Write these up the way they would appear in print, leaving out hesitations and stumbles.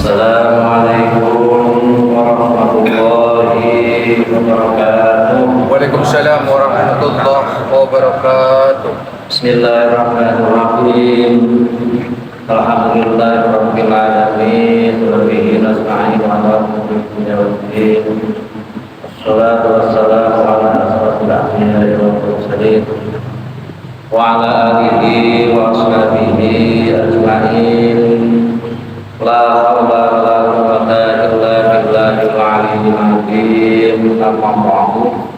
Assalamualaikum warahmatullahi wabarakatuh. Waalaikumsalam warahmatullahi wabarakatuh. Bismillahirrahmanirrahim. Alhamdulillahirabbil alamin wa bihi nasta'inu ala umuri dunya waddin. Wassalatu wassalamu ala asyrofil anbiya'i wal mursalin wa ala alihi wa ashabihi ajma'in. La haula wa la quwwata illa billahil aliyyil azim. Amma ba'du.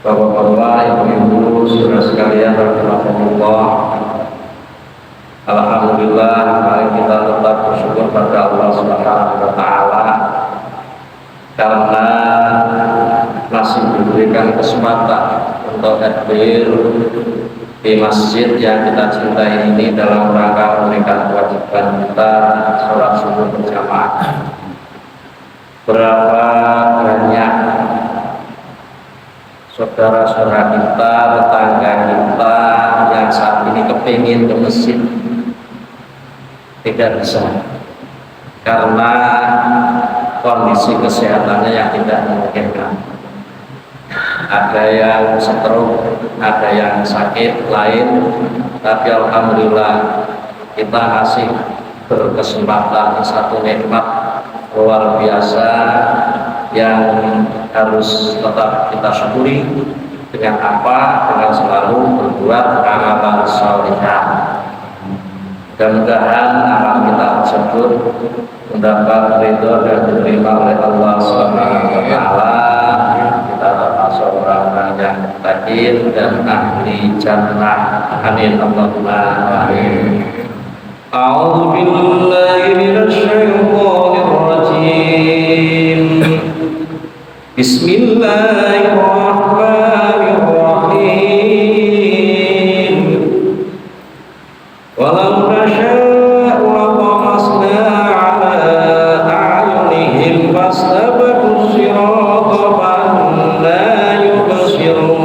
Bapak-bapak, ibu-ibu, saudara sekalian, rahimakumullah. Alhamdulillah, mari kita tetap bersyukur pada Allah Subhanahu wa taala karena masih diberikan kesempatan untuk hadir di masjid yang kita cintai ini dalam rangka menunaikan kewajiban kita sholat subuh berjamaah. Berapa banyak saudara-saudara kita, tetangga kita yang saat ini kepingin ke masjid tidak bisa karena kondisi kesehatannya yang tidak memungkinkan. Ada yang stroke, ada yang sakit lain, tapi alhamdulillah kita masih berkesempatan satu nikmat luar biasa yang harus tetap kita syukuri. Dengan apa? Dengan selalu berbuat amalan sholihah. Mudah-mudahan amal kita tersebut mendapat ridho dan diterima oleh Allah Subhanahu wa taala. Kita termasuk orang-orang yang muttaqin dan ahli jannah. Amin Allahumma amin. A'udzu billahi minasy syaithanir rajim. Bismillahirrahmanirrahim. Walau nasya'u latamasna 'ala a'yunihim fastabaqus sirata fa'anna yubsirun.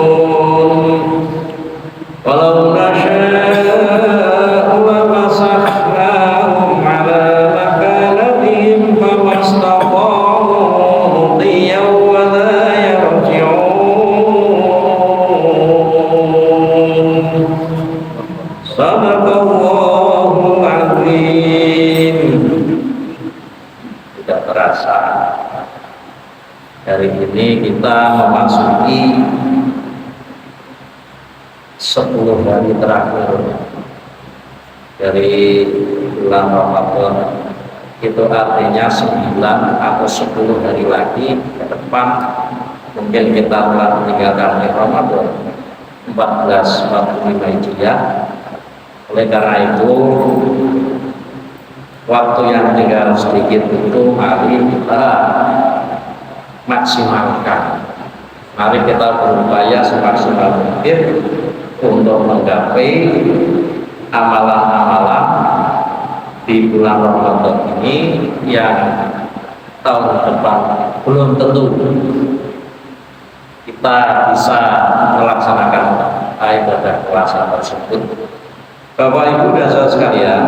Walau nasya'u lamasakhnahum 'ala makanatihim famastata'u mudiyan wa la yarji'un. Sadaqallahul azim. Tidak terasa hari ini kita memasuki 10 hari terakhir dari bulan Ramadan. Itu artinya 9 atau 10 hari lagi ke depan mungkin kita telah meninggalkan Ramadan 1445 Hijriah. Oleh karena itu waktu yang tinggal sedikit itu mari kita maksimalkan. Mari kita berupaya semaksimal mungkin untuk menggapai amalan-amalan di bulan Ramadan ini yang tahun depan belum tentu kita bisa melaksanakan ibadah puasa tersebut. Bapak Ibu dan saudara sekalian,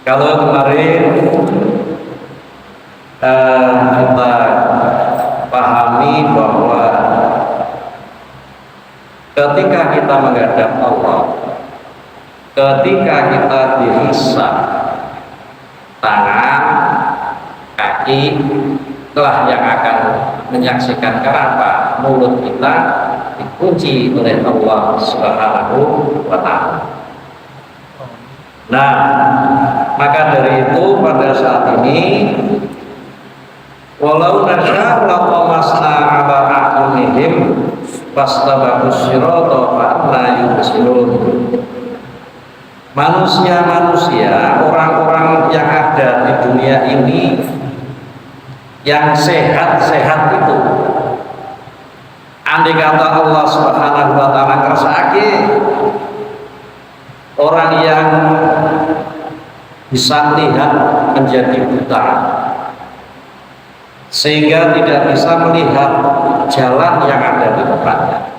kalau kemarin kita pahami bahwa ketika kita menghadap Allah, ketika kita dihisab, tangan, kaki telah yang akan menyaksikan kenapa mulut kita dikunci oleh Allah Subhanahu wa taala. Nah, maka dari itu pada saat ini walau nasya'u latamasna 'ala a'yunihim fastabaqus sirata fa'anna yubsirun. Manusia-manusia, orang-orang yang ada di dunia ini yang sehat-sehat itu, andai kata Allah Subhanahu wa taala kersake orang yang bisa melihat menjadi buta sehingga tidak bisa melihat jalan yang ada di depannya.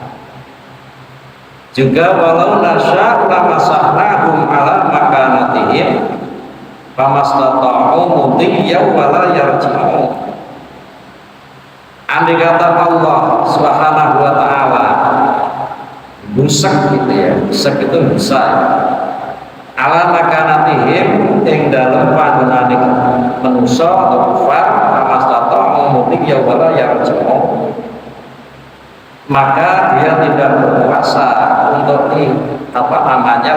Juga walau nasya'u lamasahnahum ala makanatihim, famastata'u mudiyya wala yarji'u. Andai kata Allah Subhanahu wa taala busek gitu ya, busek itu bisa ala makanatihim ing dalem panggonane manusa atau kufar famastata'u mudiyya wala yarji'u, maka dia tidak berkuasa untuk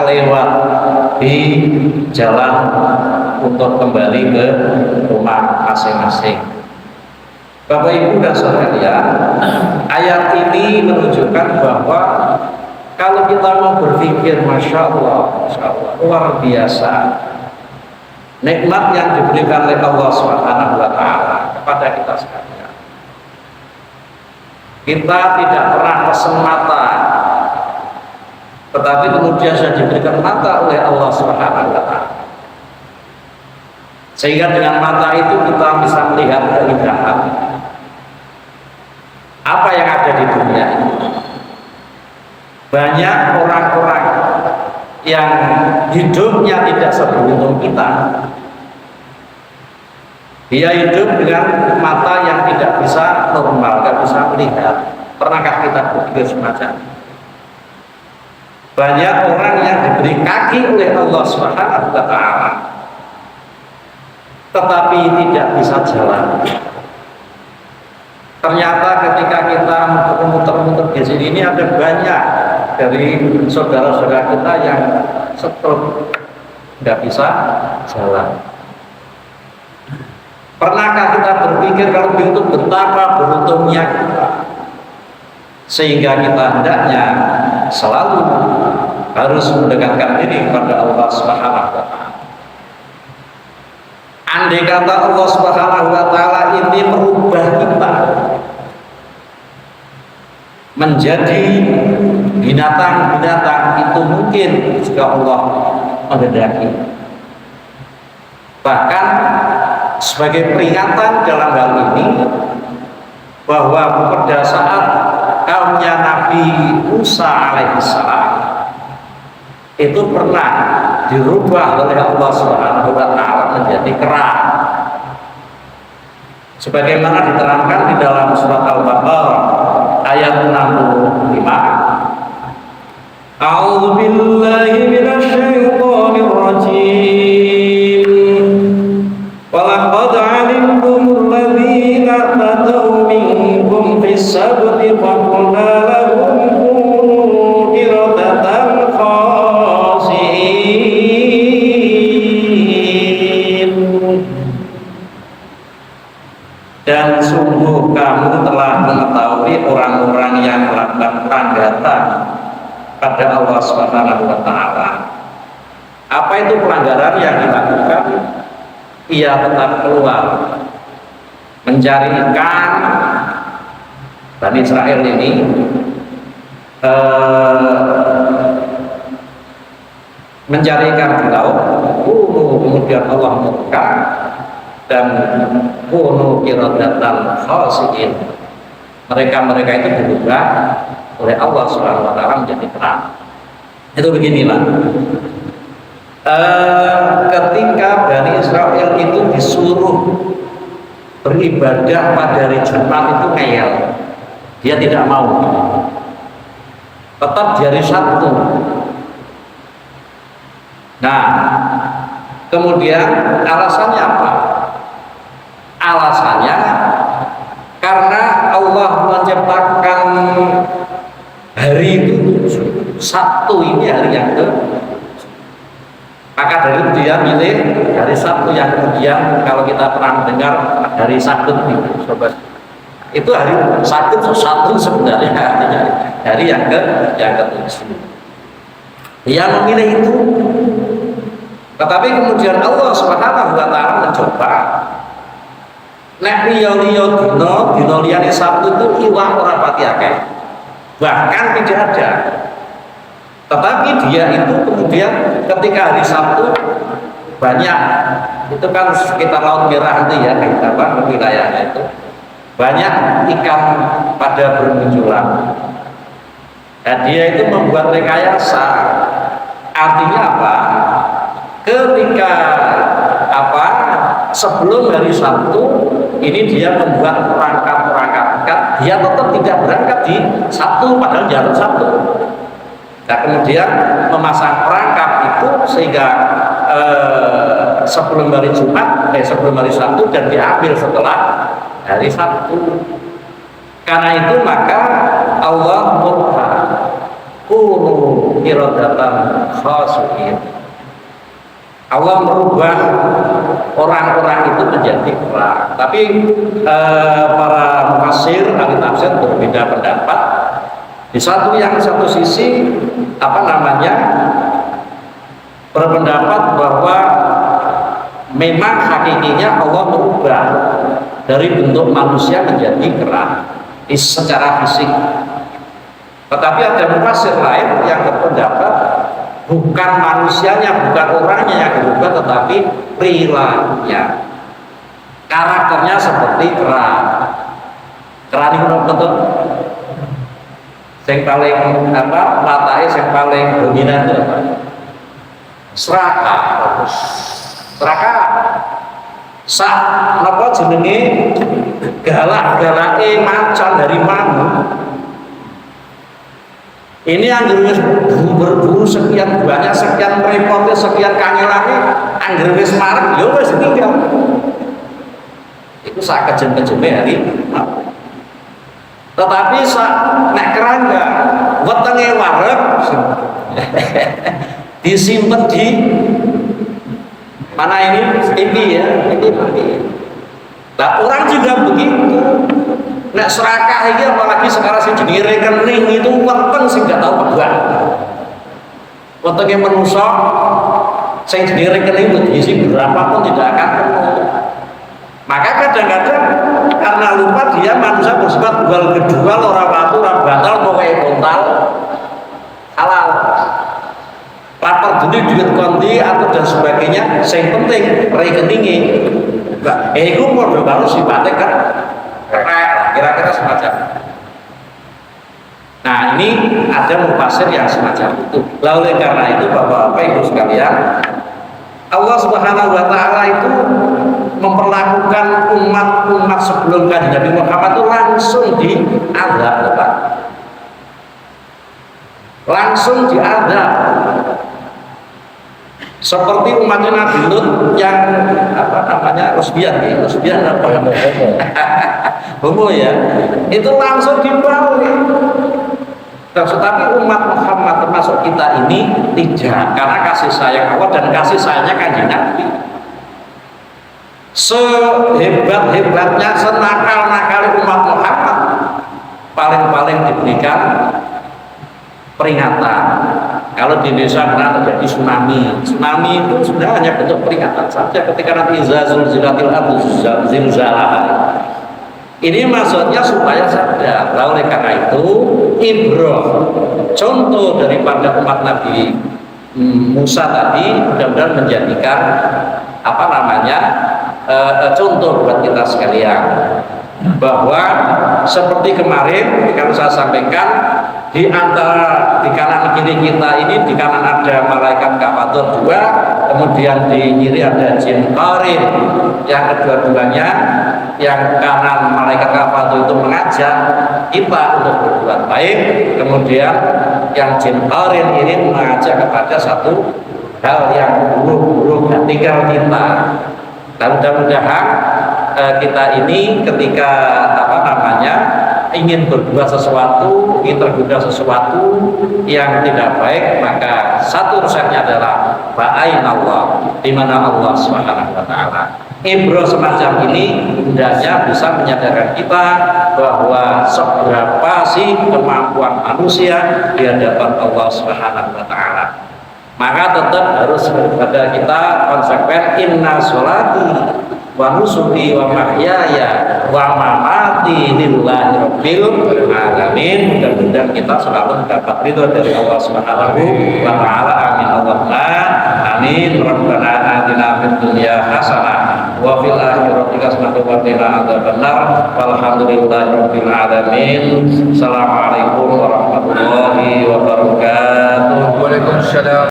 lewat di jalan untuk kembali ke rumah masing-masing. Bapak Ibu dan sekalian, ayat ini menunjukkan bahwa kalau kita mau berpikir, Masya Allah, luar biasa nikmat yang diberikan oleh Allah Subhanahu wa taala kepada kita sekalian. Kita tidak pernah pesen mata, tetapi kemudian sudah diberikan mata oleh Allah Subhanahu wa taala. Sehingga dengan mata itu kita bisa melihat keindahan apa yang ada di dunia ini. Banyak orang-orang yang hidupnya tidak seberuntung kita. Dia hidup dengan mata yang tidak bisa normal, tidak bisa melihat. Pernahkah kita berpikir semacam? Banyak orang yang diberi kaki oleh Allah Subhanahu wa taala, tetapi tidak bisa jalan. Ternyata ketika kita muter-muter di sini ini ada banyak dari saudara-saudara kita yang stroke, tidak bisa jalan. Pernahkah kita berpikir kalau begitu betapa beruntungnya kita, sehingga kita hendaknya selalu harus mendekatkan diri kepada Allah Subhanahu wa taala. Andai kata Allah Subhanahu wa taala ini merubah kita menjadi binatang-binatang, itu mungkin jika Allah menghendaki. Bahkan sebagai peringatan dalam hal ini, bahwa pada saat kaumnya Nabi Musa alaihissalam itu pernah dirubah oleh Allah Subhanahu wa taala menjadi kera, sebagaimana diterangkan di dalam surat Al-Baqarah ayat 65. A'udzu billahi minasyaitonir rajim. Walaqad 'alimtumul ladzina tadaw minkum fis sabti faqulna lahum kunu qiradatan khasi'in. Dan sungguh kamu telah mengetahui orang-orang yang melakukan pelanggaran pada Allah Subhanahu wa taala. Apa itu pelanggaran yang dilakukan? Ia tetap keluar mencari ikan. Bani Israel ini mencari ikan di laut, kemudian Allah murka dan kunu qiradatan khasi'in. Mereka itu berubah oleh Allah Subhanahu wa taala menjadi kera. Itu beginilah. Ketika Bani Israel itu disuruh beribadah pada hari Jumat itu ngeyel, dia tidak mau, tetap di hari Sabtu. Nah, kemudian alasannya apa? Alasannya karena Allah menciptakan hari itu Sabtu ini hari yang maka dari itu dia milih hari Sabtu yang kemudian kalau kita pernah mendengar hari Sabtu itu, sobat, itu hari Sabtu sebenarnya artinya hari yang ke-7. Dia memilih itu, tetapi kemudian Allah Subhanahu wa taala mencoba nek liya-liya dina liyane Sabtu itu iwak ora pati akeh, bahkan tidak ada. Tetapi dia itu kemudian ketika hari Sabtu banyak, itu kan sekitar Laut Merah itu ya, wilayahnya itu banyak ikan pada bermunculan. Nah, dia itu membuat rekayasa, artinya apa? Ketika sebelum hari Sabtu ini dia membuat perangkat-perangkat, dia tetap tidak berangkat di Sabtu padahal dia harus Sabtu. Nah, kemudian memasang perangkap itu sehingga sebelum hari Jumat, sebelum hari Sabtu, dan diambil setelah hari Sabtu. Karena itu maka Allah murka kunu iradatan khasuin. Allah merubah orang-orang itu menjadi kera. Tapi para mufassir, ahli tafsir berbeda pendapat. Di satu sisi berpendapat bahwa memang hakikinya Allah merubah dari bentuk manusia menjadi kera secara fisik. Tetapi ada mufassir lain yang berpendapat bukan manusianya, bukan orangnya yang berubah, tetapi perilakunya, karakternya seperti kera. Kera ini betul. Yang paling matanya yang paling dominan itu apa? Serakah. Napa jenenge galak-galake macan dari mana? Ini angger wis berburu sekian banyak, sekian repotnya, sekian kangelane, angger wis marek ya wis tinggal. Itu sak kejem-kejeme hari. Tetapi nek kerangga wetenge wareg disimpen di mana ini ya, ini. Nah, orang juga begitu. Nek serakah ini apalagi sekarang sing jenenge rekening itu weteng sing gak tau pegang. Wetenge manusa sing jenenge rekening diisi berapapun tidak akan penuh. Maka kadang-kadang karena lupa dia manusia bersifat dual kedua, orang watu, orang batal, pokoknya kontal halal. Lapar dulu duit konti atau dan sebagainya, yang penting rekeningnya. Itu model baru sifatnya kan kira-kira semacam. Nah, ini ada mufassir yang semacam itu. Lalu karena itu Bapak-bapak Ibu sekalian, Allah Subhanahu wa taala itu memperlakukan umat-umat sebelum Kanjeng Nabi Muhammad itu langsung diazab, Pak. Langsung diazab. Seperti umatnya Nabi Lut yang lesbian homo ya, itu langsung dibawa. Tetapi umat Muhammad termasuk kita ini tidak, karena kasih sayang Allah dan kasih sayangnya Kanjeng Nabi. Sehebat-hebatnya, senakal-nakal umat Muhammad, paling-paling diberikan peringatan. Kalau di Indonesia pernah terjadi tsunami itu sudah hanya bentuk peringatan saja. Ketika nanti zilzilatil ardu zilzalaha, ini maksudnya supaya sadar. Oleh karena itu ibrah, contoh daripada umat Nabi Musa tadi mudah-mudahan menjadikan contoh buat kita sekalian, bahwa seperti kemarin kalau saya sampaikan, di kanan kiri kita ini, di kanan ada malaikat kafatur 2, kemudian di kiri ada jin qarin, yang kedua-duanya, yang kanan malaikat kafatur itu mengajak kita untuk berbuat baik, kemudian yang jin qarin ini mengajak kepada satu hal yang buruk-buruk, dan tinggal kita. Dan mudah-mudahan kita ini ketika ingin berbuat sesuatu, ingin tergoda sesuatu yang tidak baik, maka satu resepnya adalah ba'ain Allah, di mana Allah Subhanahu wa taala. Ibrah semacam ini hendaknya bisa menyadarkan kita bahwa seberapa sih kemampuan manusia di hadapan Allah Subhanahu wa taala. Maka tetap harus kepada kita konsekuen, inna sholati wa nusuki wa mahyaya wa mamati lillahi rabbil alamin. Mudah-mudahan kita selalu mendapat ridho dari Allah Subhanahu wa taala. Amin Allahumma amin. Rabbana atina fid dunya hasanah wa fil akhirati hasanah wa qina adzabannar. Walhamdulillahi rabbil alamin. Assalamualaikum warahmatullahi wabarakatuh. Waalaikumsalam.